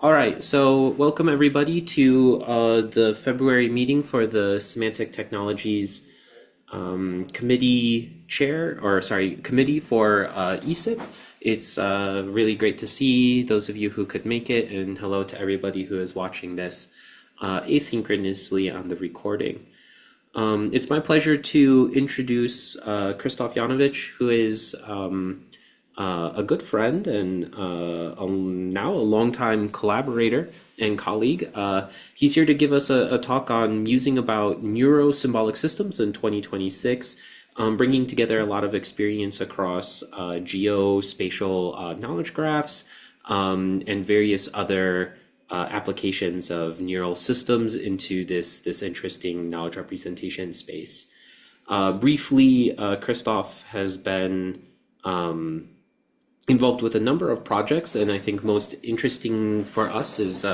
All right, so welcome everybody to the February meeting for the Semantic Technologies Committee Chair, or sorry, Committee for ESIP. It's really great to see those of you who could make it, and hello to everybody who is watching this asynchronously on the recording. It's my pleasure to introduce Krzysztof Janowicz, who is a good friend and now a longtime collaborator and colleague. He's here to give us a talk on musing about Neuro symbolic systems in 2026, bringing together a lot of experience across geospatial knowledge graphs and various other applications of neural systems into this interesting knowledge representation space. Briefly, Krzysztof has been involved with a number of projects, and I think most interesting for us is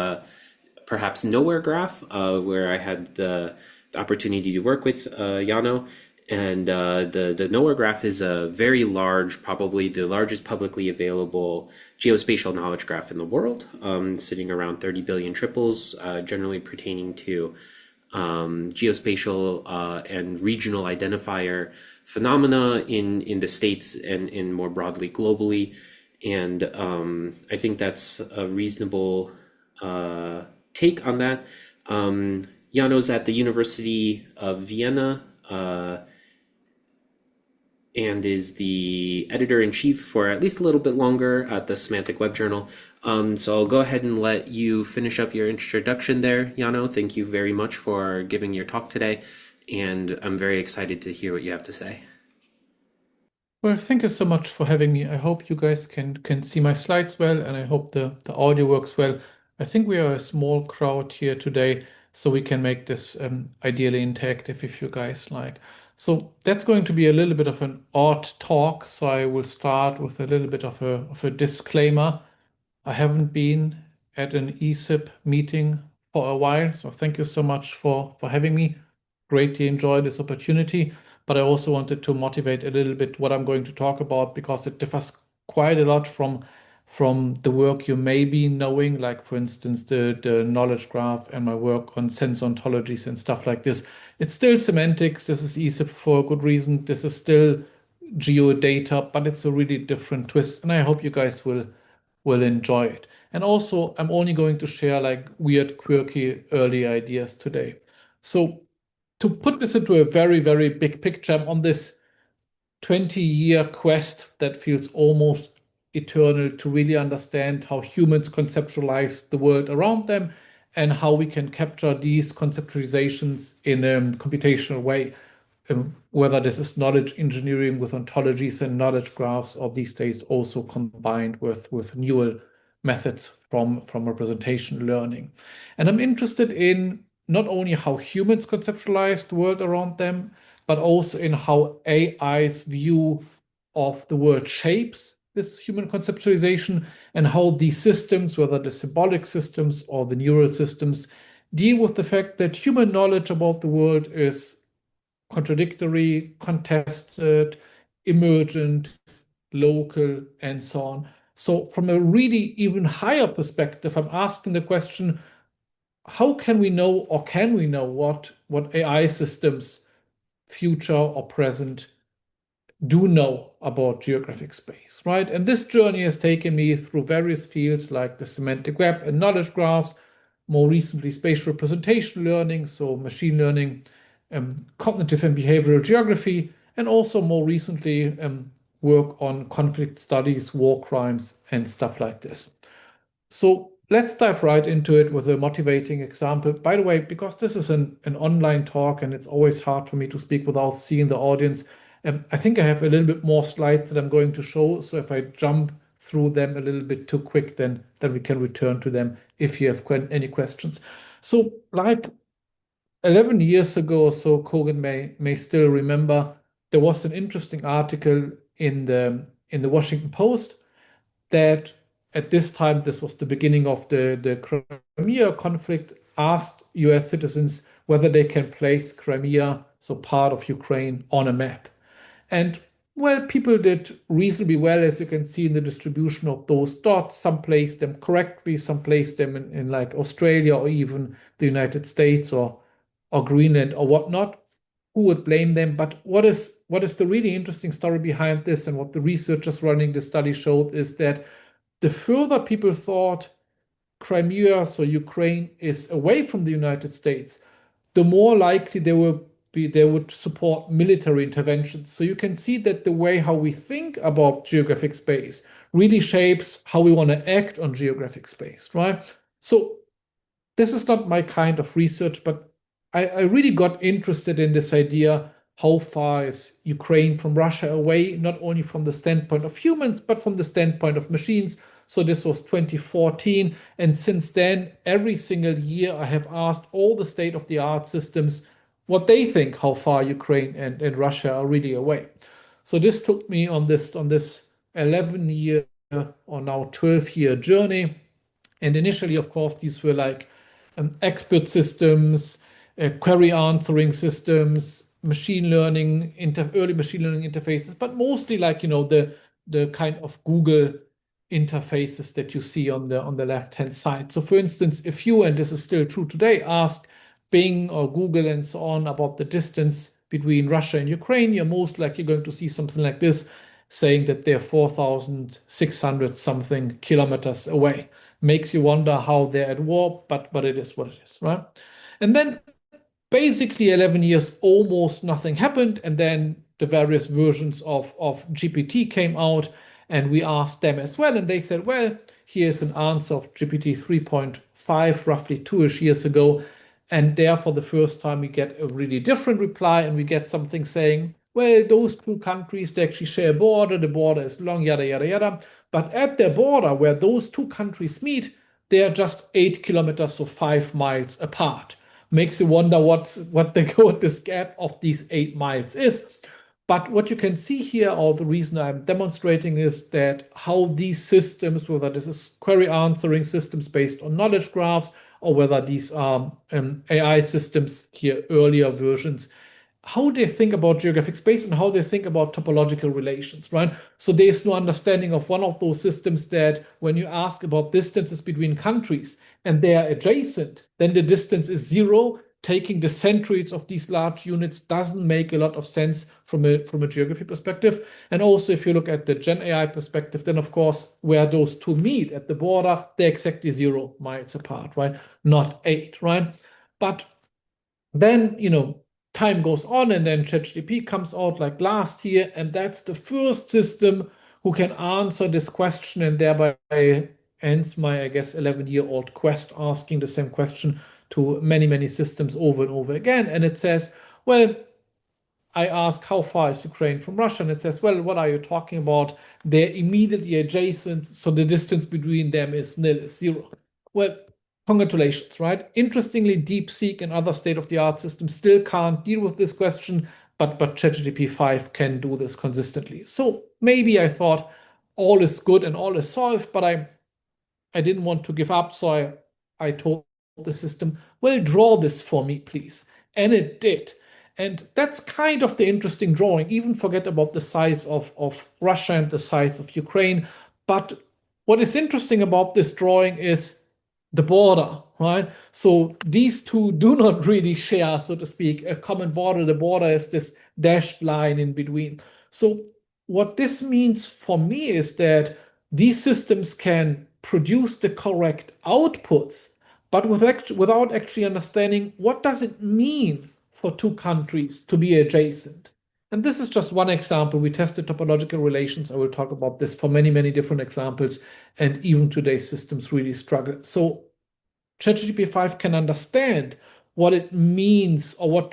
perhaps Nowhere Graph, where I had the opportunity to work with Jano. And the Nowhere Graph is a very large, probably the largest publicly available geospatial knowledge graph in the world, sitting around 30 billion triples, generally pertaining to geospatial and regional identifier phenomena in the States and more broadly globally. And I think that's a reasonable take on that. Jano's at the University of Vienna and is the editor-in-chief for at least a little bit longer at the Semantic Web Journal. So I'll go ahead and let you finish up your introduction there, Jano. Thank you very much for giving your talk today, and I'm very excited to hear what you have to say. Well, thank you so much for having me. I hope you guys can see my slides well, and I hope the audio works well. I think we are a small crowd here today, so we can make this ideally interactive if you guys like. So that's going to be a little bit of an odd talk, so I will start with a little bit of a disclaimer. I haven't been at an ESIP meeting for a while, so thank you so much for having me. Greatly enjoy this opportunity, but I also wanted to motivate a little bit what I'm going to talk about because it differs quite a lot from the work you may be knowing, like for instance the knowledge graph and my work on sense ontologies and stuff like this. It's still semantics. This is ESIP for a good reason. This is still geodata, but it's a really different twist, and I hope you guys will enjoy it. And also, I'm only going to share like weird, quirky early ideas today. So to put this into a very, very big picture, I'm on this 20-year quest that feels almost eternal to really understand how humans conceptualize the world around them and how we can capture these conceptualizations in a computational way. Whether this is knowledge engineering with ontologies and knowledge graphs, or these days also combined with neural methods from representation learning. And I'm interested in not only how humans conceptualize the world around them, but also in how AI's view of the world shapes this human conceptualization and how these systems, whether the symbolic systems or the neural systems, deal with the fact that human knowledge about the world is contradictory, contested, emergent, local, and so on. So, from a really even higher perspective, I'm asking the question, how can we know or can we know what AI systems, future or present, do know about geographic space, right? And this journey has taken me through various fields like the semantic web and knowledge graphs, more recently spatial representation learning, so machine learning, cognitive and behavioral geography, and also more recently work on conflict studies, war crimes, and stuff like this. So let's dive right into it with a motivating example. By the way, because this is an online talk and it's always hard for me to speak without seeing the audience, I think I have a little bit more slides that I'm going to show. So if I jump through them a little bit too quick, then we can return to them if you have any questions. So like 11 years ago or so, Kogan may still remember, there was an interesting article in the Washington Post that at this time, this was the beginning of the Crimea conflict, asked US citizens whether they can place Crimea, so part of Ukraine, on a map. And Well, people did reasonably well, as you can see in the distribution of those dots. Some placed them correctly, some placed them in like Australia or even the United States or Greenland or whatnot. Who would blame them? But what is the really interesting story behind this, and what the researchers running the study showed, is that the further people thought Crimea, so Ukraine, is away from the United States, the more likely they would support military interventions. So you can see that the way how we think about geographic space really shapes how we want to act on geographic space, right? So this is not my kind of research, but I really got interested in this idea: how far is Ukraine from Russia away, not only from the standpoint of humans, but from the standpoint of machines. So this was 2014. And since then, every single year, I have asked all the state of the art systems what they think how far Ukraine and Russia are really away. So this took me on this 11-year or now 12-year journey. And initially, of course, these were like expert systems, query answering systems, early machine learning interfaces, but mostly like the kind of Google interfaces that you see on the left hand side. So, for instance, if you, and this is still true today, ask Bing or Google and so on about the distance between Russia and Ukraine, you're most likely going to see something like this, saying that they're 4,600 something kilometers away. Makes you wonder how they're at war, but it is what it is, right? And then basically 11 years, almost nothing happened. And then the various versions of GPT came out, and we asked them as well. And they said, well, here's an answer of GPT 3.5, roughly 2-ish years ago. And there, for the first time, we get a really different reply, and we get something saying, well, those two countries, they actually share a border. The border is long, yada, yada, yada. But at their border, where those two countries meet, they are just 8 kilometers, so 5 miles apart. Makes you wonder what this gap of these 8 miles is. But what you can see here, or the reason I'm demonstrating, is that how these systems, whether this is query answering systems based on knowledge graphs, or whether these are AI systems here, earlier versions, how they think about geographic space and how they think about topological relations, right? So there's no understanding of one of those systems that when you ask about distances between countries and they are adjacent, then the distance is zero. Taking the centroids of these large units doesn't make a lot of sense from a geography perspective. And also, if you look at the Gen AI perspective, then of course, where those two meet at the border, they're exactly 0 miles apart, right? Not 8, right? But then, time goes on, and then ChatGPT comes out like last year, and that's the first system who can answer this question, and thereby ends my, I guess, 11-year-old quest asking the same question to many, many systems over and over again. And it says, well, I ask, how far is Ukraine from Russia? And it says, well, what are you talking about? They're immediately adjacent, so the distance between them is nil, is 0. Well, congratulations, right? Interestingly, DeepSeek and other state-of-the-art systems still can't deal with this question, but ChatGPT 5 can do this consistently. So maybe I thought all is good and all is solved, but I didn't want to give up, so I told the system, well, draw this for me, please. And it did. And that's kind of the interesting drawing. Even forget about the size of Russia and the size of Ukraine. But what is interesting about this drawing is the border, right? So these two do not really share, so to speak, a common border. The border is this dashed line in between. So what this means for me is that these systems can produce the correct outputs, but without actually understanding what does it mean for two countries to be adjacent. And this is just one example. We tested topological relations. I will talk about this for many, many different examples. And even today's systems really struggle. So ChatGPT 5 can understand what it means, or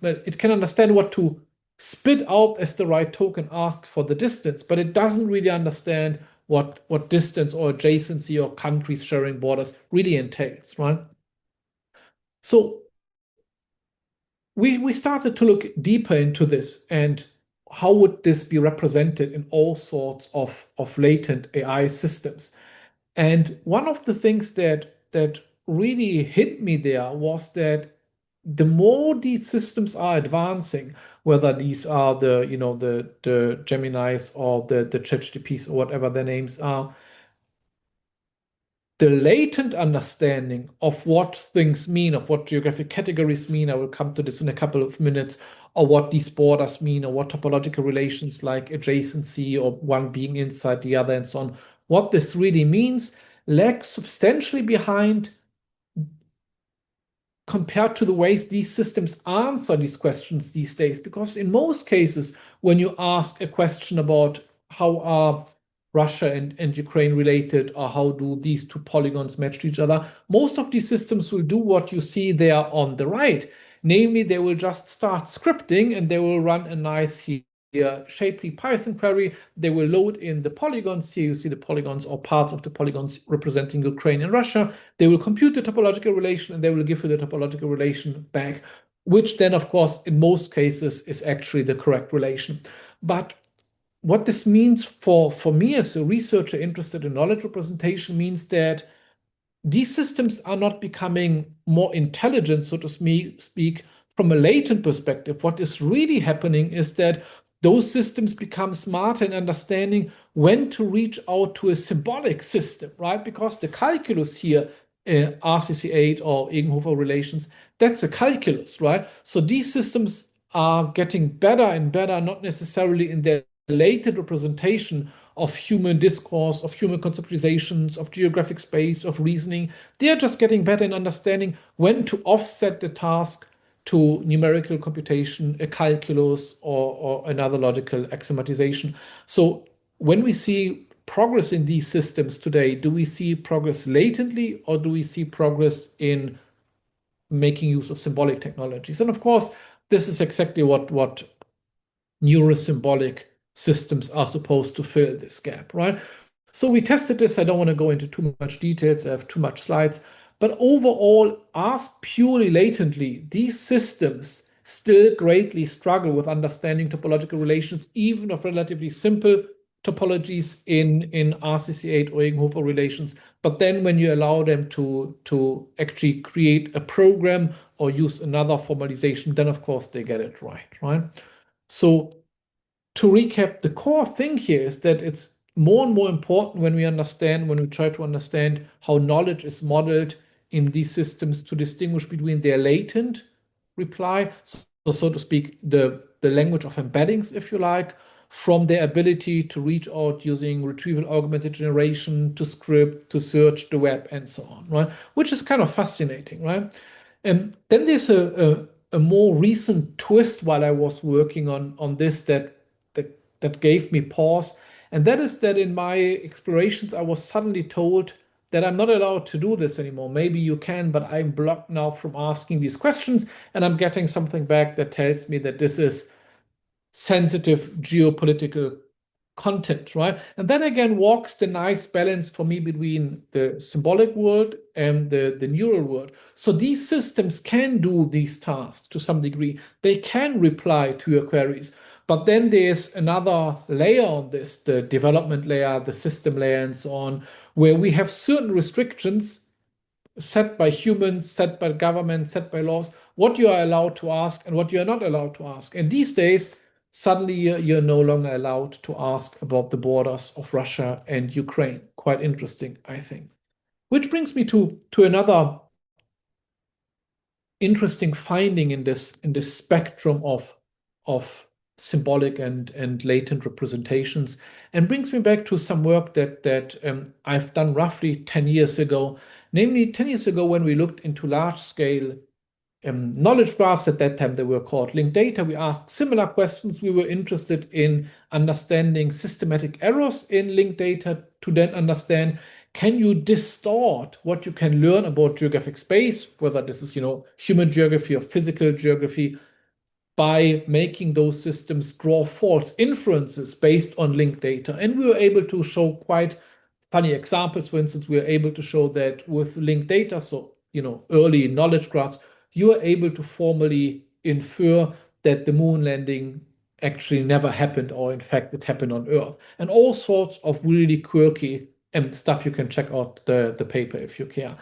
it can understand what to spit out as the right token asked for the distance, but it doesn't really understand what distance or adjacency or countries sharing borders really entails, right? So we started to look deeper into this, and how would this be represented in all sorts of latent AI systems. And one of the things that really hit me there was that the more these systems are advancing, whether these are the Geminis or the ChatGPTs or whatever their names are. The latent understanding of what things mean, of what geographic categories mean, I will come to this in a couple of minutes, or what these borders mean, or what topological relations like adjacency or one being inside the other and so on, what this really means lags substantially behind compared to the ways these systems answer these questions these days. Because in most cases, when you ask a question about how are Russia and Ukraine related, or how do these two polygons match to each other, most of these systems will do what you see there on the right. Namely, they will just start scripting and they will run a nice here shapely Python query. They will load in the polygons. Here you see the polygons or parts of the polygons representing Ukraine and Russia. They will compute the topological relation and they will give you the topological relation back, which then, of course, in most cases is actually the correct relation. But what this means for me as a researcher interested in knowledge representation means that these systems are not becoming more intelligent, so to speak, from a latent perspective. What is really happening is that those systems become smarter in understanding when to reach out to a symbolic system, right? Because the calculus here, RCC8 or Egenhofer relations, that's a calculus, right? So these systems are getting better and better, not necessarily in their latent representation of human discourse, of human conceptualizations, of geographic space, of reasoning. They are just getting better in understanding when to offset the task to numerical computation, a calculus, or another logical axiomatization. So when we see progress in these systems today, do we see progress latently or do we see progress in making use of symbolic technologies? And of course, this is exactly what neurosymbolic systems are supposed to fill this gap, right? So we tested this. I don't want to go into too much details. I have too much slides. But overall, asked purely latently, these systems still greatly struggle with understanding topological relations, even of relatively simple topologies in RCC8 or Egenhofer relations. But then when you allow them to actually create a program or use another formalization, then of course they get it right, right? So to recap, the core thing here is that it's more and more important when we try to understand how knowledge is modeled in these systems to distinguish between their latent reply, so to speak, the language of embeddings, if you like, from their ability to reach out using retrieval augmented generation, to script, to search the web, and so on, right? Which is kind of fascinating, right? And then there's a more recent twist while I was working on this that gave me pause. And that is that in my explorations, I was suddenly told that I'm not allowed to do this anymore. Maybe you can, but I'm blocked now from asking these questions. And I'm getting something back that tells me that this is sensitive geopolitical content, right? And then again walks the nice balance for me between the symbolic world and the neural world. So these systems can do these tasks to some degree. They can reply to your queries. But then there's another layer on this, the development layer, the system layer, and so on, where we have certain restrictions set by humans, set by government, set by laws, what you are allowed to ask and what you are not allowed to ask. And these days, suddenly you're no longer allowed to ask about the borders of Russia and Ukraine. Quite interesting, I think. Which brings me to another interesting finding in this spectrum of symbolic and latent representations, and brings me back to some work that I've done roughly 10 years ago. Namely, 10 years ago, when we looked into large scale knowledge graphs. At that time, they were called linked data. We asked similar questions. We were interested in understanding systematic errors in linked data to then understand, can you distort what you can learn about geographic space, whether this is, human geography or physical geography, by making those systems draw false inferences based on linked data. And we were able to show quite funny examples. For instance, we were able to show that with linked data, so early knowledge graphs, you are able to formally infer that the moon landing actually never happened, or in fact it happened on Earth, and all sorts of really quirky stuff. You can check out the paper if you care.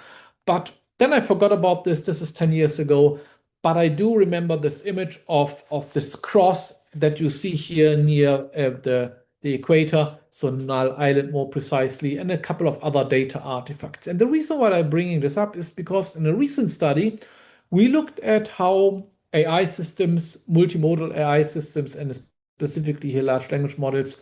But then I forgot about this. This is 10 years ago. but I do remember this image of this cross that you see here near the equator, so Null Island more precisely, and a couple of other data artifacts. And the reason why I'm bringing this up is because in a recent study, we looked at how AI systems, multimodal AI systems, and specifically here large language models,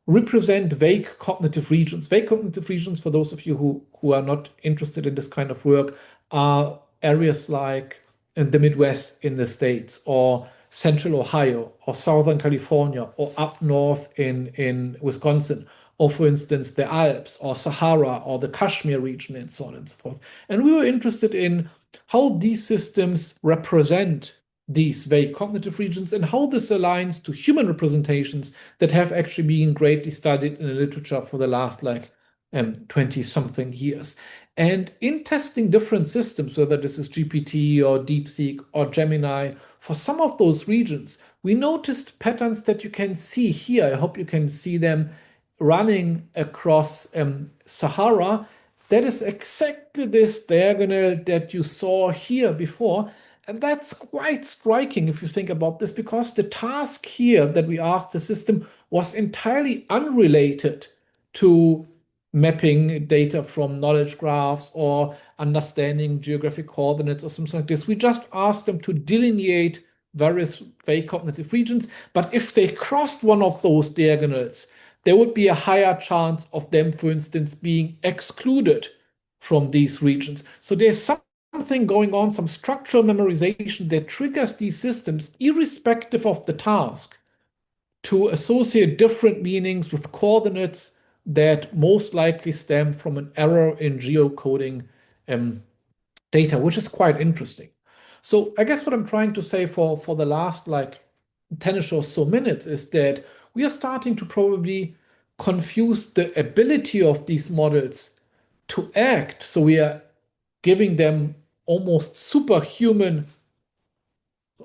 represent vague cognitive regions. Vague cognitive regions, for those of you who are not interested in this kind of work, are areas like in the Midwest in the States, or Central Ohio, or Southern California, or up north in Wisconsin, or for instance, the Alps, or Sahara, or the Kashmir region, and so on and so forth. And we were interested in how these systems represent these vague cognitive regions and how this aligns to human representations that have actually been greatly studied in the literature for the last 20 something years. And in testing different systems, whether this is GPT or DeepSeek or Gemini, for some of those regions, we noticed patterns that you can see here. I hope you can see them running across Sahara. That is exactly this diagonal that you saw here before. And that's quite striking if you think about this, because the task here that we asked the system was entirely unrelated to mapping data from knowledge graphs or understanding geographic coordinates or something like this. We just asked them to delineate various vague cognitive regions, but if they crossed one of those diagonals, there would be a higher chance of them, for instance, being excluded from these regions. So there's something going on, some structural memorization that triggers these systems, irrespective of the task, to associate different meanings with coordinates that most likely stem from an error in geocoding data, which is quite interesting. So I guess what I'm trying to say for the last 10ish or so minutes is that we are starting to probably confuse the ability of these models to act. So we are giving them almost superhuman.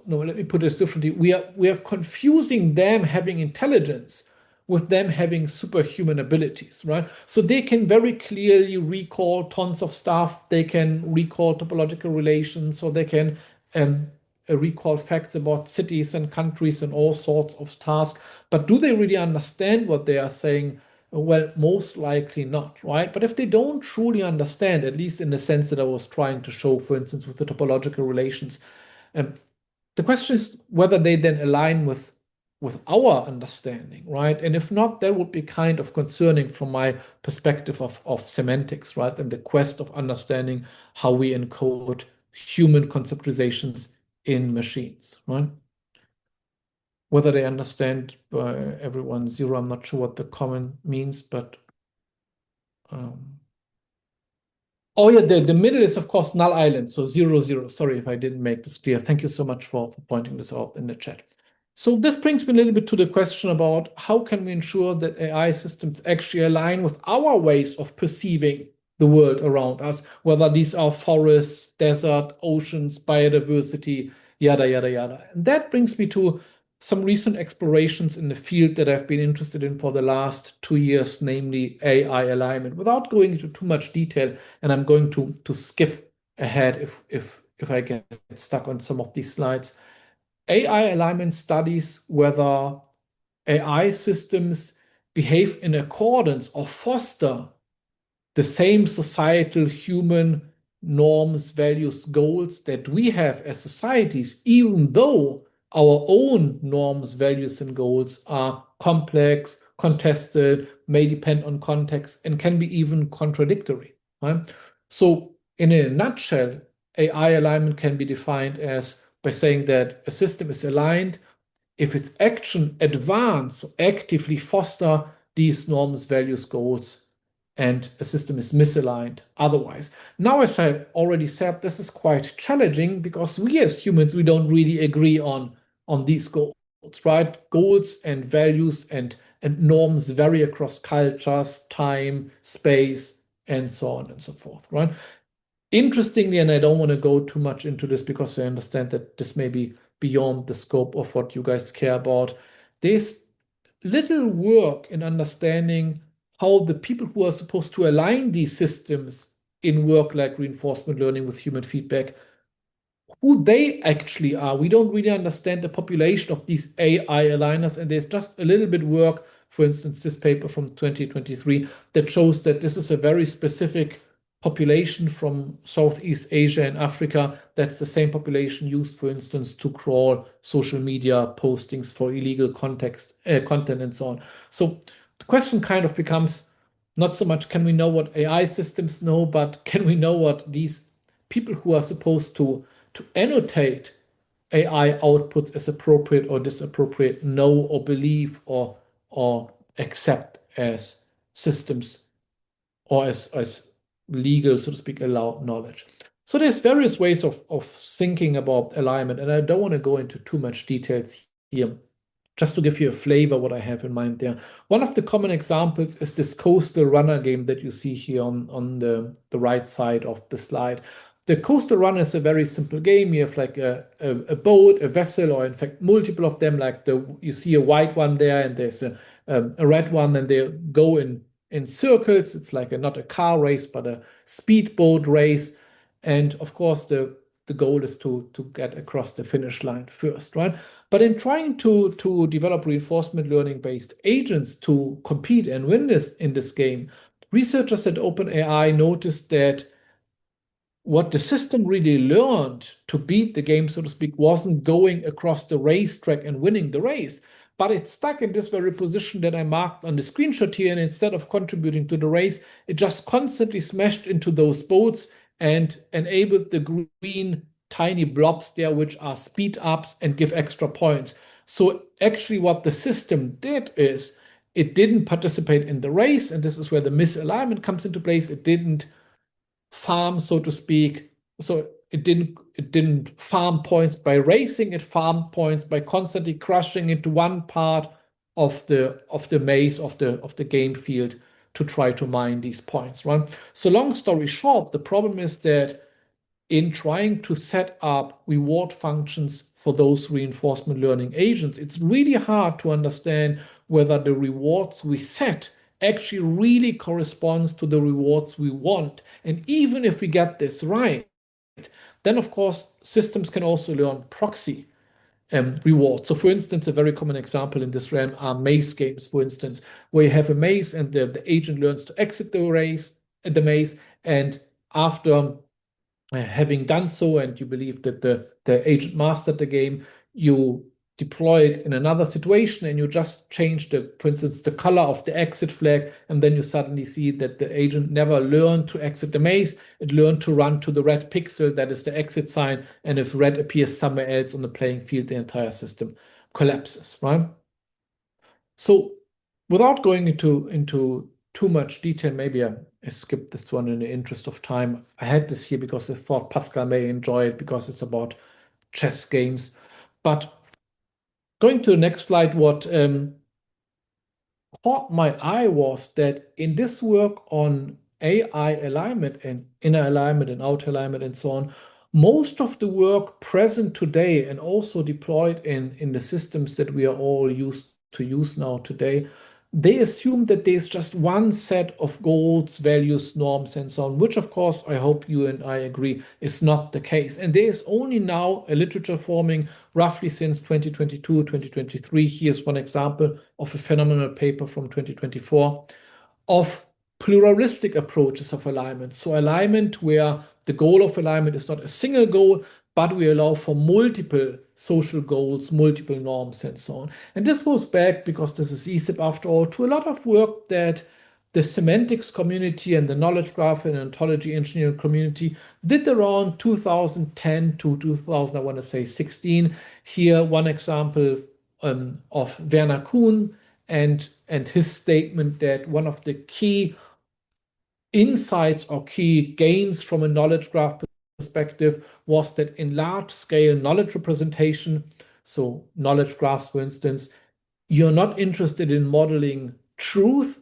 No, let me put this differently. We are confusing them having intelligence with them having superhuman abilities, right? So they can very clearly recall tons of stuff. They can recall topological relations, or they can recall facts about cities and countries and all sorts of tasks. But do they really understand what they are saying? Well, most likely not, right? But if they don't truly understand, at least in the sense that I was trying to show, for instance, with the topological relations, um, the question is whether they then align with our understanding, right? And if not, that would be kind of concerning from my perspective of semantics, right? And the quest of understanding how we encode human conceptualizations in machines, right? Whether they understand by everyone zero, I'm not sure what the comment means, but oh yeah, the middle is of course null island, so 0, 0. Sorry if I didn't make this clear. Thank you so much for pointing this out in the chat. So this brings me a little bit to the question about how can we ensure that AI systems actually align with our ways of perceiving the world around us, whether these are forests, desert, oceans, biodiversity, yada, yada, yada. And that brings me to some recent explorations in the field that I've been interested in for the last 2 years, namely AI alignment. Without going into too much detail, and I'm going to skip ahead if I get stuck on some of these slides. AI alignment studies whether AI systems behave in accordance or foster the same societal human norms, values, goals that we have as societies, even though our own norms, values, and goals are complex, contested, may depend on context, and can be even contradictory. Right? So, in a nutshell, AI alignment can be defined as by saying that a system is aligned if its action advance, so actively foster these norms, values, goals, and a system is misaligned otherwise. Now, as I already said, this is quite challenging because we as humans, we don't really agree on these goals, right? Goals and values and norms vary across cultures, time, space, and so on and so forth, right? Interestingly, and I don't want to go too much into this because I understand that this may be beyond the scope of what you guys care about. There's little work in understanding how the people who are supposed to align these systems in work like reinforcement learning with human feedback, who they actually are. We don't really understand the population of these AI aligners, and there's just a little bit work, for instance, this paper from 2023 that shows that this is a very specific population from Southeast Asia and Africa. That's the same population used, for instance, to crawl social media postings for illegal content and so on. So the question kind of becomes not so much can we know what AI systems know, but can we know what these people who are supposed to annotate AI outputs as appropriate or disappropriate know or believe or accept as systems or as legal, so to speak, allowed knowledge. So there's various ways of thinking about alignment, and I don't want to go into too much details here. Just to give you a flavor what I have in mind there. One of the common examples is this coastal runner game that you see here on the right side of the slide. The coastal runner is a very simple game. You have like a boat, a vessel, or in fact multiple of them. Like you see a white one there, and there's a red one, and they go in circles. It's like not a car race, but a speedboat race. And of course, the goal is to get across the finish line first, right? But in trying to develop reinforcement learning based agents to compete and win this in this game, researchers at OpenAI noticed that what the system really learned to beat the game, so to speak, wasn't going across the racetrack and winning the race, but it's stuck in this very position that I marked on the screenshot here. And instead of contributing to the race, it just constantly smashed into those boats and enabled the green tiny blobs there, which are speed ups and give extra points. So actually what the system did is it didn't participate in the race, and this is where the misalignment comes into place. It didn't farm, so to speak. So it didn't farm points by racing, it farmed points by constantly crushing into one part of the maze of the game field to try to mine these points, right? So long story short, the problem is that in trying to set up reward functions for those reinforcement learning agents, it's really hard to understand whether the rewards we set actually really corresponds to the rewards we want. And even if we get this right, then of course systems can also learn proxy rewards. So for instance, a very common example in this realm are maze games, for instance, where you have a maze and the agent learns to exit the maze, and after having done so, and you believe that the agent mastered the game, you deploy it in another situation and you just change for instance, the color of the exit flag, and then you suddenly see that the agent never learned to exit the maze. It learned to run to the red pixel, that is the exit sign, and if red appears somewhere else on the playing field, the entire system collapses, right? So without going into too much detail, maybe I skipped this one in the interest of time. I had this here because I thought Pascal may enjoy it because it's about chess games. But going to the next slide, what caught my eye was that in this work on AI alignment and inner alignment and outer alignment and so on, most of the work present today and also deployed in the systems that we are all used to use now today, they assume that there's just one set of goals, values, norms, and so on, which of course I hope you and I agree is not the case. And there is only now a literature forming roughly since 2022, 2023. Here's one example of a phenomenal paper from 2024 of pluralistic approaches of alignment. So alignment where the goal of alignment is not a single goal, but we allow for multiple social goals, multiple norms, and so on. And this goes back, because this is ESIP after all, to a lot of work that the semantics community and the knowledge graph and ontology engineering community did around 2010 to 2000, I want to say 16. Here, one example of Werner Kuhn and his statement that one of the key insights or key gains from a knowledge graph perspective was that in large scale knowledge representation, so knowledge graphs, for instance, you're not interested in modeling truth,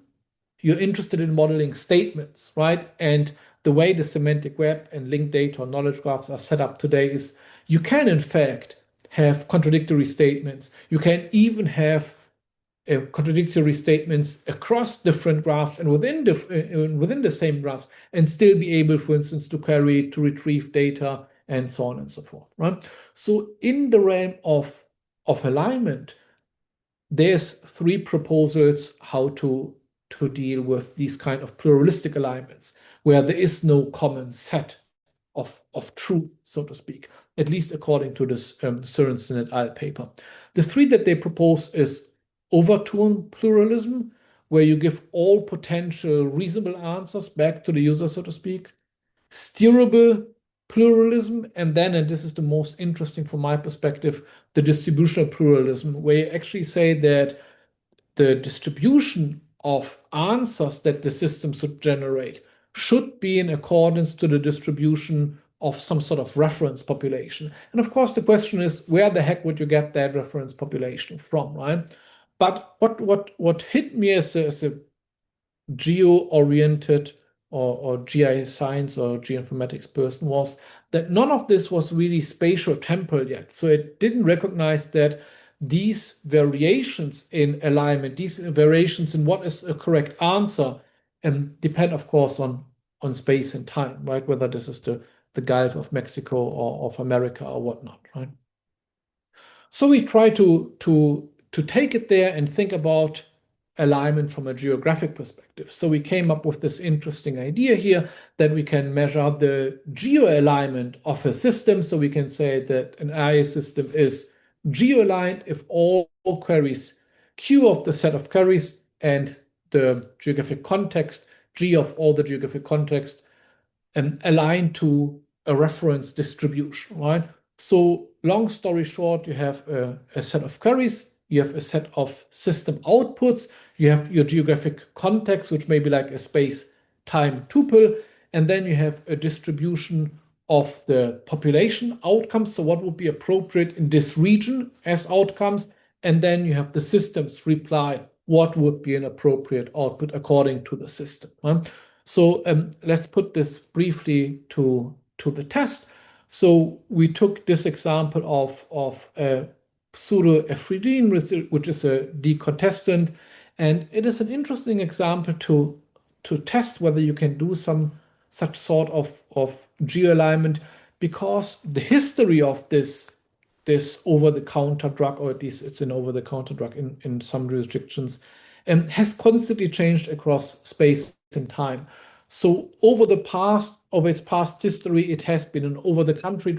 you're interested in modeling statements, right? And the way the semantic web and linked data or knowledge graphs are set up today is you can, in fact, have contradictory statements. You can even have contradictory statements across different graphs and within the same graphs, and still be able, for instance, to retrieve data and so on and so forth, right? So in the realm of alignment, there's three proposals how to deal with these kind of pluralistic alignments where there is no common set of truth, so to speak, at least according to this Sørensen et al. Paper. The three that they propose is overtone pluralism, where you give all potential reasonable answers back to the user, so to speak, steerable pluralism, and then, and this is the most interesting from my perspective, the distributional pluralism, where you actually say that the distribution of answers that the system should generate should be in accordance to the distribution of some sort of reference population. And of course, the question is, where the heck would you get that reference population from, right? But what hit me as a geo-oriented or GI science or geoinformatics person was that none of this was really spatial temporal yet. So it didn't recognize that these variations in alignment, these variations in what is a correct answer, depend, of course, on space and time, right? Whether this is the Gulf of Mexico or of America or whatnot, right? So we try to take it there and think about alignment from a geographic perspective. So we came up with this interesting idea here that we can measure the geo-alignment of a system. So we can say that an AI system is geo-aligned if all queries Q of the set of queries and the geographic context G of all the geographic context align to a reference distribution, right? So long story short, you have a set of queries, you have a set of system outputs, you have your geographic context, which may be like a space-time tuple, and then you have a distribution of the population outcomes, so what would be appropriate in this region as outcomes, and then you have the system's reply, what would be an appropriate output according to the system. Right? So let's put this briefly to the test. So we took this example of pseudoephedrine, which is a decontestant, and it is an interesting example to test whether you can do some such sort of geo-alignment, because the history of this over-the-counter drug, or at least it's an over-the-counter drug in some jurisdictions, has constantly changed across space and time. So over its past history, it has been an over-the-counter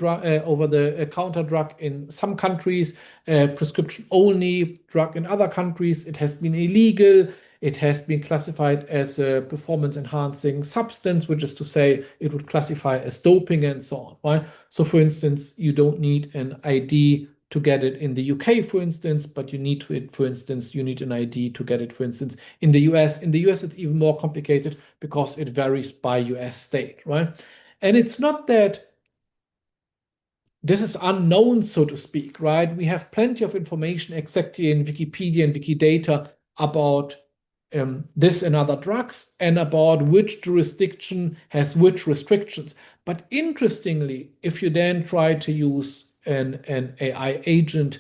drug in some countries, prescription only drug in other countries. It has been illegal. It has been classified as a performance-enhancing substance, which is to say it would classify as doping and so on, right? So for instance, you don't need an ID to get it in the UK, for instance, but you need an ID to get it, for instance, in the US. In the US, it's even more complicated because it varies by US state, right? And it's not that this is unknown, so to speak, right? We have plenty of information exactly in Wikipedia and Wikidata about this and other drugs and about which jurisdiction has which restrictions. But interestingly, if you then try to use an AI agent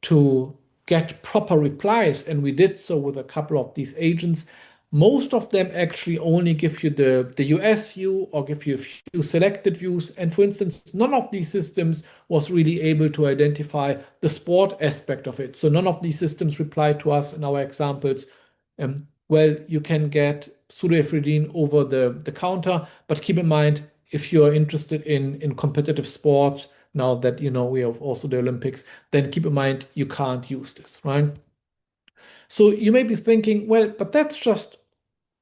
to get proper replies, and we did so with a couple of these agents, most of them actually only give you the US view or give you a few selected views. And for instance, none of these systems was really able to identify the sport aspect of it. So none of these systems replied to us in our examples. Well, you can get pseudoephedrine over the counter, but keep in mind, if you're interested in competitive sports, now that you know we have also the Olympics, then keep in mind you can't use this, right? So you may be thinking, well, but that's just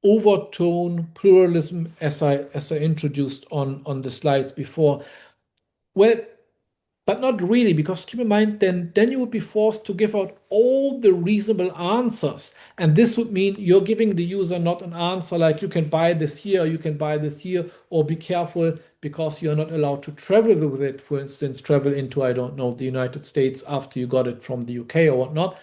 overtone pluralism as I introduced on the slides before. Well, but not really, because keep in mind, then you would be forced to give out all the reasonable answers. And this would mean you're giving the user not an answer like you can buy this here, or you can buy this here, or be careful because you're not allowed to travel with it. For instance, travel into, I don't know, the United States after you got it from the UK or whatnot.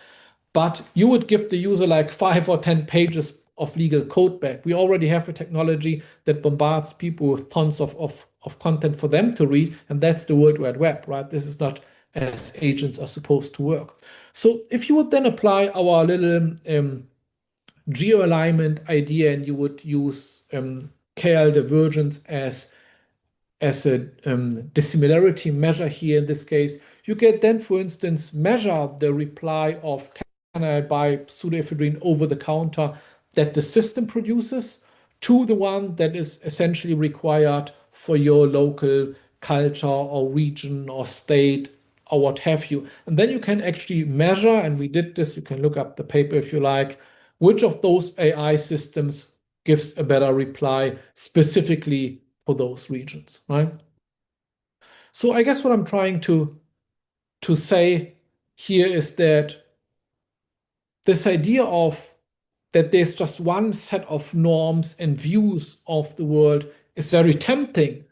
But you would give the user like 5 or 10 pages of legal code back. We already have a technology that bombards people with tons of content for them to read, and that's the World Wide Web, right? This is not as agents are supposed to work. So if you would then apply our little geo-alignment idea and you would use KL divergence as dissimilarity measure here in this case. You can then, for instance, measure the reply of can I buy pseudoephedrine over the counter that the system produces to the one that is essentially required for your local culture or region or state or what have you. And then you can actually measure, and we did this, you can look up the paper if you like, which of those AI systems gives a better reply specifically for those regions, right? So I guess what I'm trying to say here is that this idea of that there's just one set of norms and views of the world is very tempting,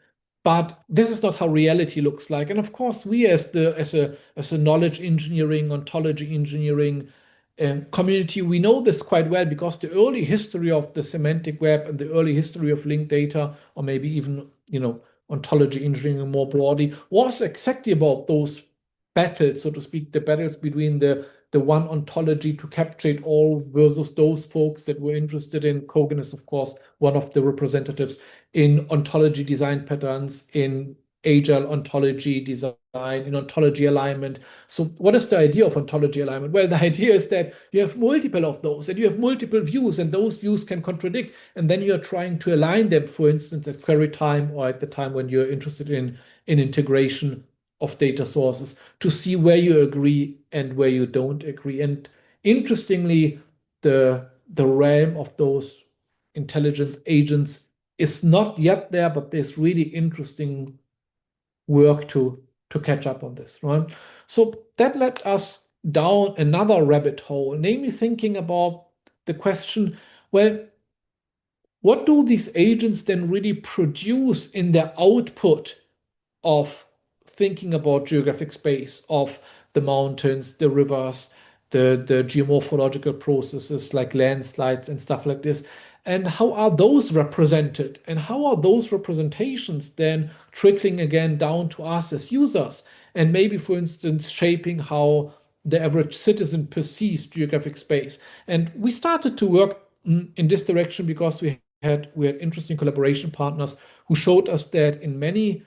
but this is not how reality looks like. And of course, we as a knowledge engineering, ontology engineering community, we know this quite well because the early history of the semantic web and the early history of linked data, or maybe even ontology engineering more broadly, was exactly about those battles, so to speak, the battles between the one ontology to capture it all versus those folks that were interested in. Kogan is, of course, one of the representatives in ontology design patterns, in agile ontology design, in ontology alignment. So what is the idea of ontology alignment? Well, the idea is that you have multiple of those and you have multiple views and those views can contradict. And then you're trying to align them, for instance, at query time or at the time when you're interested in integration of data sources to see where you agree and where you don't agree. And interestingly, the realm of those intelligent agents is not yet there, but there's really interesting work to catch up on this, right? So that led us down another rabbit hole, namely thinking about the question, well, what do these agents then really produce in their output of thinking about geographic space, of the mountains, the rivers, the geomorphological processes like landslides and stuff like this. And how are those represented? And how are those representations then trickling again down to us as users? And maybe, for instance, shaping how the average citizen perceives geographic space. And we started to work in this direction because we had interesting collaboration partners who showed us that in many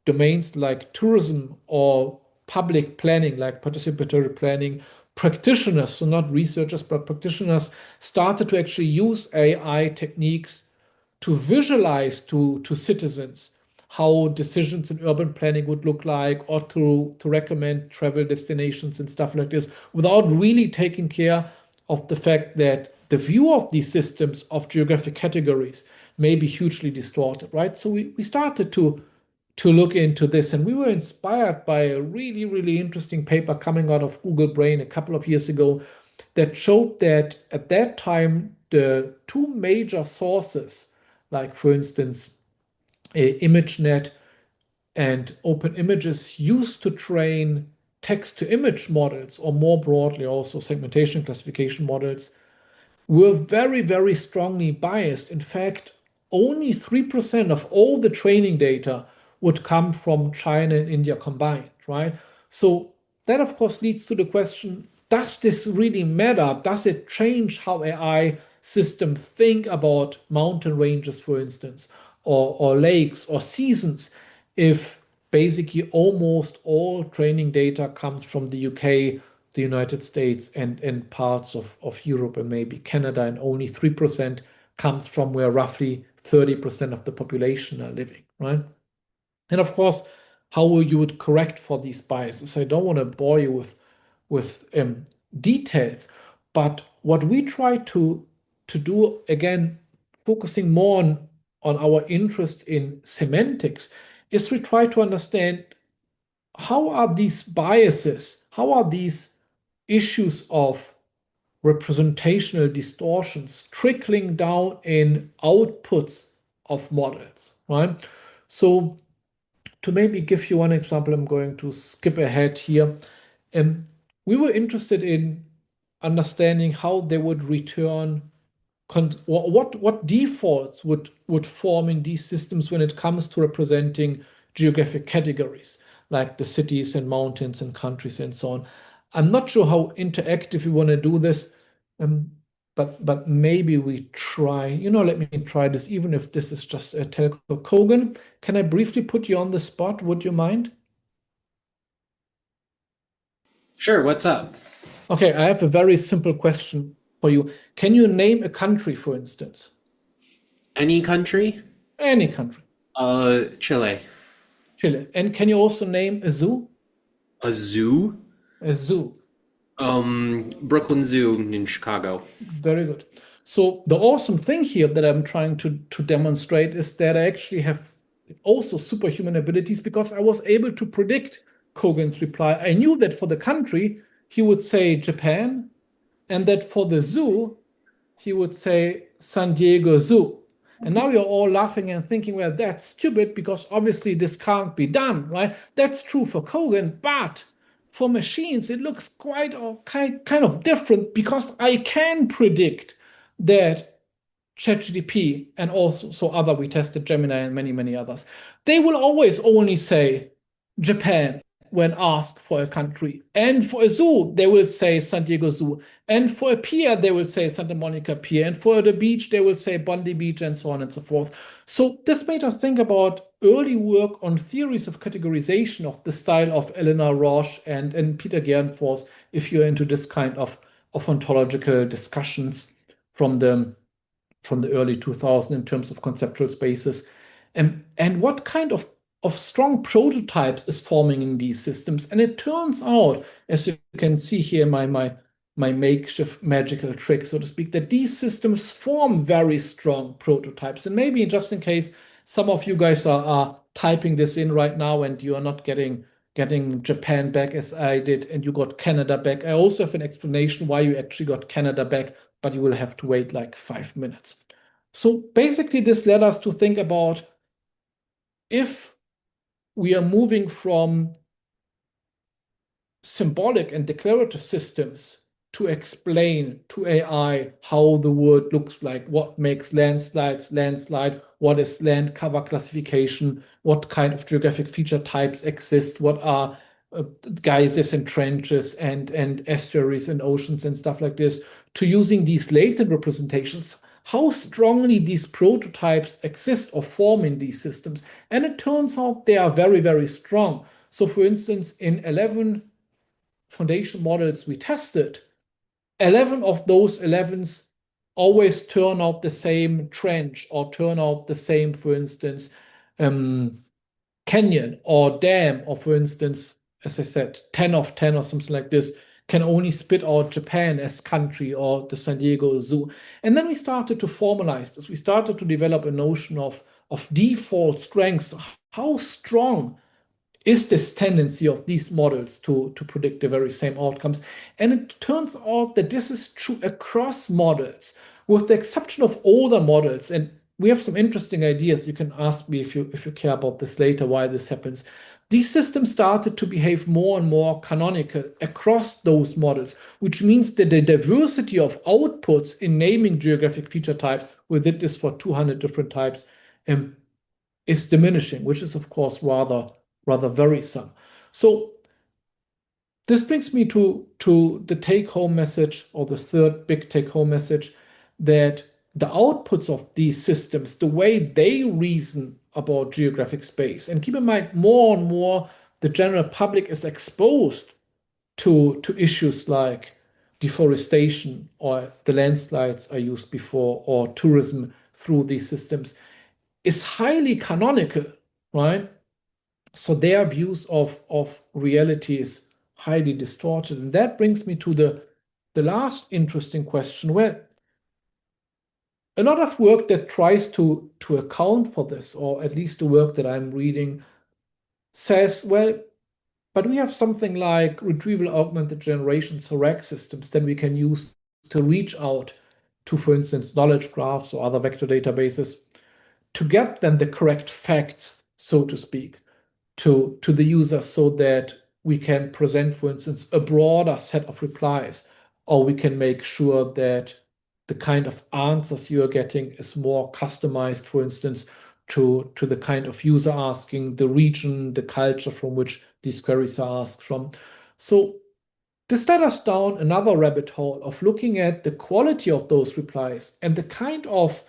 domains like tourism or public planning, like participatory planning, practitioners, so not researchers, but practitioners, started to actually use AI techniques to visualize to citizens how decisions in urban planning would look like, or to recommend travel destinations and stuff like this, without really taking care of the fact that the view of these systems of geographic categories may be hugely distorted, right? So we started to look into this. And we were inspired by a really, really interesting paper coming out of Google Brain a couple of years ago that showed that at that time, the two major sources, like for instance, ImageNet and Open Images, used to train text to image models, or more broadly also segmentation classification models, were very, very strongly biased. In fact, only 3% of all the training data would come from China and India combined, right? So that, of course, leads to the question, does this really matter? Does it change how AI systems think about mountain ranges, for instance, or lakes or seasons, if basically almost all training data comes from the UK, the United States, and parts of Europe and maybe Canada, and only 3% comes from where roughly 30% of the population are living, right? And of course, how you would correct for these biases. I don't want to bore you with details, but what we try to do, again, focusing more on our interest in semantics, is to try to understand how are these biases, how are these issues of representational distortions trickling down in outputs of models, right? So to maybe give you one example, I'm going to skip ahead here. Um, we were interested in understanding how they would return what defaults would form in these systems when it comes to representing geographic categories like the cities and mountains and countries and so on. I'm not sure how interactive you want to do this, um, but maybe we try, let me try this, even if this is just a telco. Kogan, can I briefly put you on the spot? Would you mind? Sure, what's up? Okay, I have a very simple question for you. Can you name a country, for instance? Any country? Any country. Chile. Chile. And can you also name a zoo? A zoo? A zoo. Brooklyn Zoo in Chicago. Very good. So the awesome thing here that I'm trying to demonstrate is that I actually have also superhuman abilities because I was able to predict Kogan's reply. I knew that for the country, he would say Japan, and that for the zoo, he would say San Diego Zoo. And now you're all laughing and thinking, well, that's stupid because obviously this can't be done, right? That's true for Kogan, but for machines, it looks quite or kind of different because I can predict that ChatGPT and also other we tested Gemini and many many others, they will always only say Japan when asked for a country, and for a zoo they will say San Diego Zoo, and for a pier they will say Santa Monica Pier, and for the beach they will say Bondi Beach, and so on and so forth. So this made us think about early work on theories of categorization of the style of Eleanor Roche and Peter Gernfors, if you're into this kind of ontological discussions from the early 2000s in terms of conceptual spaces, and what kind of strong prototypes is forming in these systems. And it turns out, as you can see here, my makeshift magical trick, so to speak, that these systems form very strong prototypes. And maybe just in case some of you guys are typing this in right now and you are not getting Japan back as I did, and you got Canada back. I also have an explanation why you actually got Canada back, but you will have to wait like 5 minutes. So basically, this led us to think about if we are moving from symbolic and declarative systems to explain to AI how the world looks like, what makes landslide, what is land cover classification, what kind of geographic feature types exist, what are geysers and trenches and estuaries and oceans and stuff like this, to using these latent representations, how strongly these prototypes exist or form in these systems. And it turns out they are very, very strong. So for instance, in 11 foundation models we tested, 11 of those 11s always turn out the same trench or turn out the same, for instance, canyon or dam, or for instance, as I said, 10 of 10 or something like this can only spit out Japan as country or the San Diego Zoo. And then we started to formalize this. We started to develop a notion of default strengths. How strong is this tendency of these models to predict the very same outcomes? And it turns out that this is true across models, with the exception of older models. And we have some interesting ideas. You can ask me if you care about this later, why this happens. These systems started to behave more and more canonical across those models, which means that the diversity of outputs in naming geographic feature types, we did this for 200 different types, is diminishing, which is of course rather worrisome. So this brings me to the take-home message, or the third big take-home message, that the outputs of these systems, the way they reason about geographic space, and keep in mind, more and more the general public is exposed to issues like deforestation, or the landslides I used before, or tourism through these systems, is highly canonical, right? So their views of reality is highly distorted. And that brings me to the last interesting question. Well, a lot of work that tries to account for this, or at least the work that I'm reading, says, well, but we have something like retrieval augmented generation, so RAG systems that we can use to reach out to, for instance, knowledge graphs or other vector databases to get them the correct facts, so to speak, to the user, so that we can present, for instance, a broader set of replies, or we can make sure that the kind of answers you are getting is more customized, for instance, to the kind of user asking, the region, the culture from which these queries are asked from. So This led us down another rabbit hole of looking at the quality of those replies and the kind of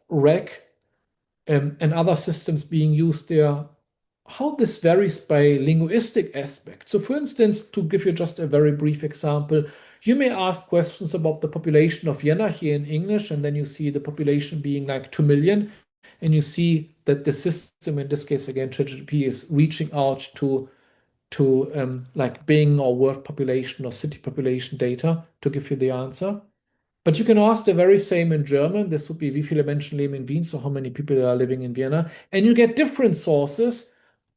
RAG and other systems being used there, how this varies by linguistic aspect. So for instance, to give you just a very brief example, you may ask questions about the population of Vienna here in English, and then you see the population being like 2 million, and you see that the system, in this case again, ChatGPT, is reaching out to like Bing or world population or city population data to give you the answer. But you can ask the very same in German. This would be, wie viele Menschen leben in Wien? So how many people are living in Vienna? And you get different sources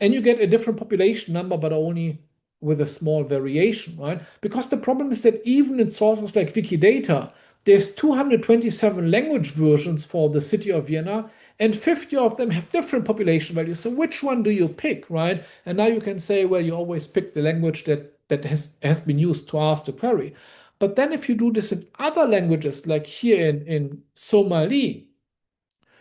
and you get a different population number, but only with a small variation, right? Because the problem is that even in sources like Wikidata, there's 227 language versions for the city of Vienna, and 50 of them have different population values. So which one do you pick, right? And now you can say, well, you always pick the language that has been used to ask the query. But then if you do this in other languages, like here in Somali,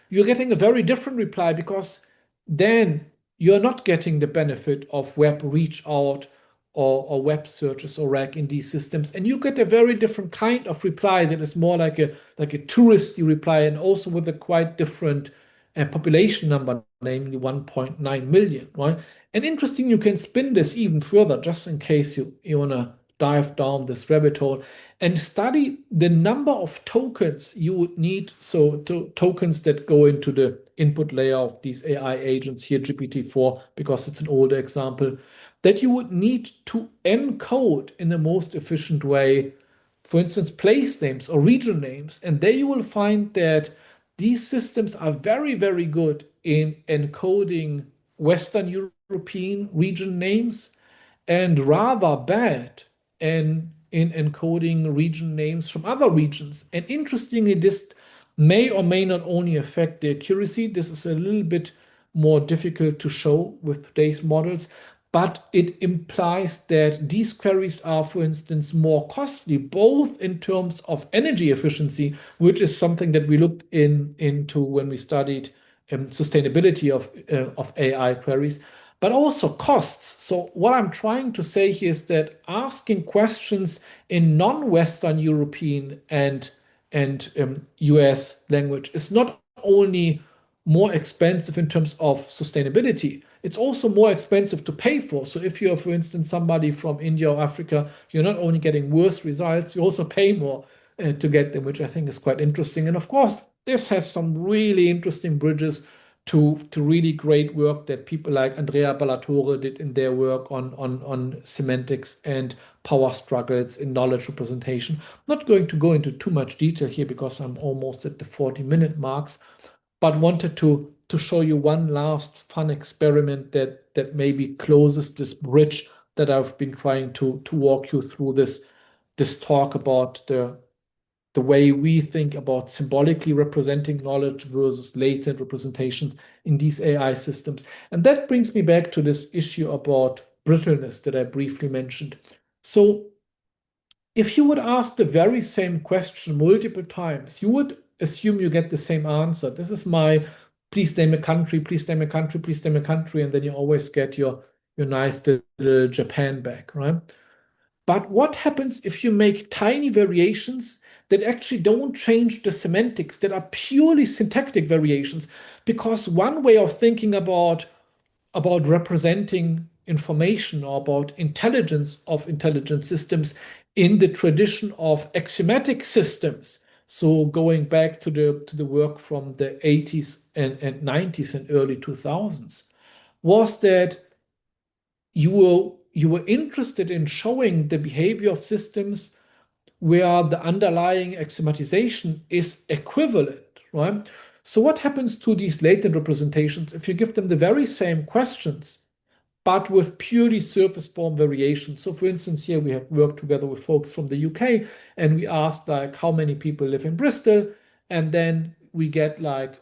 you're getting a very different reply because then you're not getting the benefit of web reach out or web searches or RAG in these systems. And you get a very different kind of reply that is more like a touristy reply and also with a quite different population number, namely 1.9 million, right? And interesting, you can spin this even further just in case you want to dive down this rabbit hole and study the number of tokens you would need. So tokens that go into the input layer of these AI agents here, GPT-4, because it's an older example, that you would need to encode in the most efficient way, for instance, place names or region names. And there you will find that these systems are very, very good in encoding Western European region names and rather bad in encoding region names from other regions. And interestingly, this may or may not only affect the accuracy. This is a little bit more difficult to show with today's models, but it implies that these queries are, for instance, more costly, both in terms of energy efficiency, which is something that we looked into when we studied sustainability of AI queries, but also costs. So what I'm trying to say here is that asking questions in non-Western European and US language is not only more expensive in terms of sustainability, it's also more expensive to pay for. So if you're, for instance, somebody from India or Africa, you're not only getting worse results, you also pay more to get them, which I think is quite interesting. And of course, this has some really interesting bridges to really great work that people like Andrea Ballatore did in their work on semantics and power struggles in knowledge representation. I'm not going to go into too much detail here because I'm almost at the 40-minute marks, but wanted to show you one last fun experiment that maybe closes this bridge that I've been trying to walk you through this talk about the way we think about symbolically representing knowledge versus latent representations in these AI systems. And that brings me back to this issue about brittleness that I briefly mentioned. So if you would ask the very same question multiple times, you would assume you get the same answer. This is my please name a country, please name a country, please name a country, and then you always get your nice little Japan back, right? But what happens if you make tiny variations that actually don't change the semantics, that are purely syntactic variations? Because one way of thinking about representing information or about intelligence of intelligent systems in the tradition of axiomatic systems, so going back to the work from the 80s and 90s and early 2000s, was that you were interested in showing the behavior of systems where the underlying axiomatization is equivalent, right? So what happens to these latent representations if you give them the very same questions, but with purely surface form variations? So for instance, here we have worked together with folks from the UK and we asked like how many people live in Bristol, and then we get like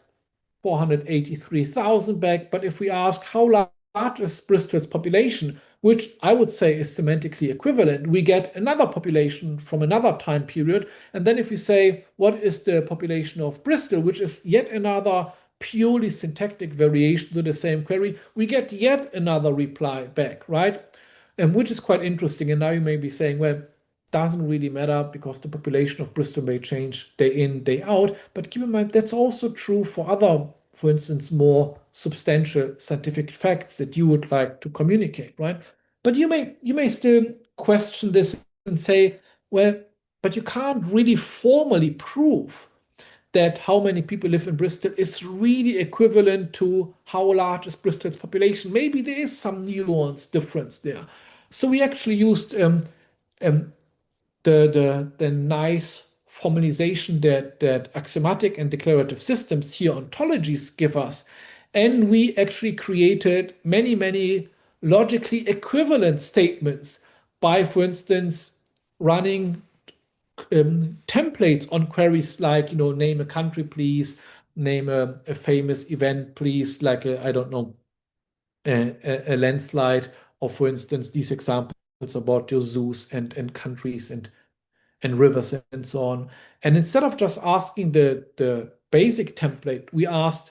483,000 back. But if we ask how large is Bristol's population, which I would say is semantically equivalent, we get another population from another time period. And then if we say, what is the population of Bristol, which is yet another purely syntactic variation to the same query, we get yet another reply back, right? and which is quite interesting. And now you may be saying, well, doesn't really matter because the population of Bristol may change day in, day out. But keep in mind, that's also true for other, for instance, more substantial scientific facts that you would like to communicate, right? But you may still question this and say, well, but you can't really formally prove that how many people live in Bristol is really equivalent to how large is Bristol's population. Maybe there is some nuance difference there. So we actually used um, the nice formalization that axiomatic and declarative systems here ontologies give us. And we actually created many logically equivalent statements by, for instance, running templates on queries like, name a country, please, name a famous event, please, like, I don't know, a landslide, or for instance, these examples about your zoos and countries and rivers and so on. And instead of just asking the basic template, we asked,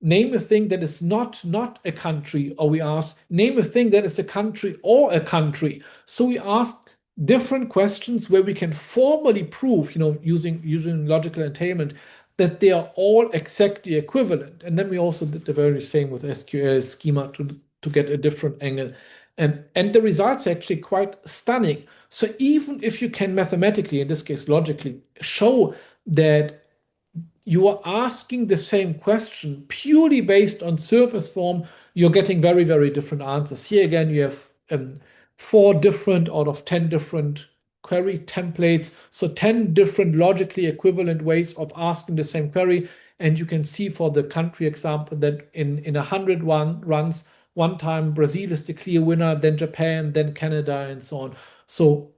name a thing that is not a country, or we ask, name a thing that is a country or a country. So we ask different questions where we can formally prove, using logical entailment, that they are all exactly equivalent. And then we also did the very same with SQL schema to get a different angle. And the results are actually quite stunning. So even if you can mathematically, in this case logically, show that you are asking the same question purely based on surface form, you're getting very different answers. Here again, you have 4 different out of 10 different query templates. So 10 different logically equivalent ways of asking the same query. And you can see for the country example that in 101 runs, one time Brazil is the clear winner, then Japan, then Canada, and so on. So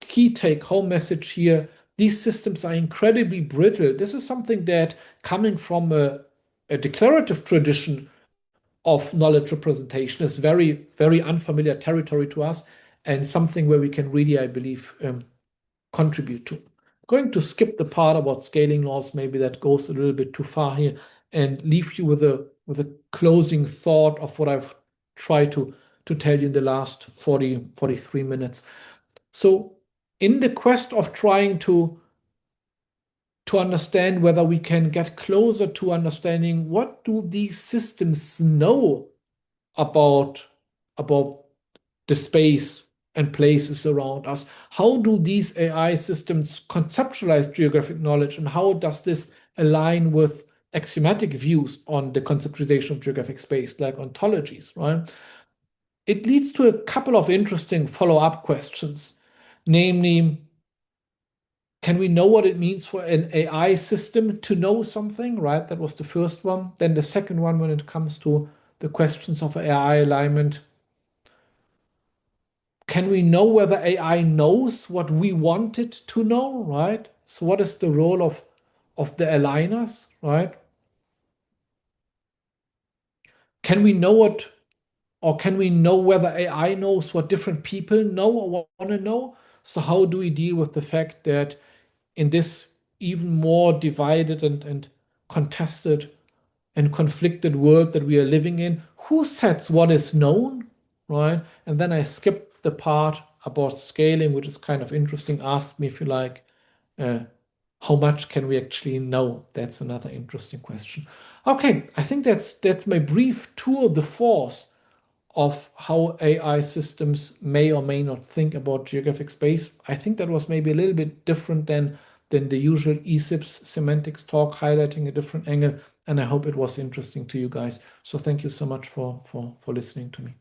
key take home message here, these systems are incredibly brittle. This is something that, coming from a declarative tradition of knowledge representation, is very unfamiliar territory to us, and something where we can really, I believe, contribute to. Going to skip the part about scaling laws, maybe that goes a little bit too far here, and leave you with a closing thought of what I've tried to tell you in the last 43 minutes. So in the quest of trying to understand whether we can get closer to understanding what do these systems know about the space and places around us, how do these AI systems conceptualize geographic knowledge, and how does this align with axiomatic views on the conceptualization of geographic space, like ontologies, right? It leads to a couple of interesting follow-up questions, namely, can we know what it means for an AI system to know something, right? That was the first one. Then the second one, when it comes to the questions of AI alignment, can we know whether AI knows what we want it to know, right? So what is the role of the aligners, right? Can we know whether AI knows what different people know or want to know? So how do we deal with the fact that in this even more divided and contested and conflicted world that we are living in, who sets what is known, right? And then I skipped the part about scaling, which is kind of interesting. Ask me if you like, uh, how much can we actually know? That's another interesting question. Okay, I think that's my brief tour de force of how AI systems may or may not think about geographic space. I think that was maybe a little bit different than the usual eSIPS semantics talk, highlighting a different angle. And I hope it was interesting to you guys. So thank you so much for listening to me.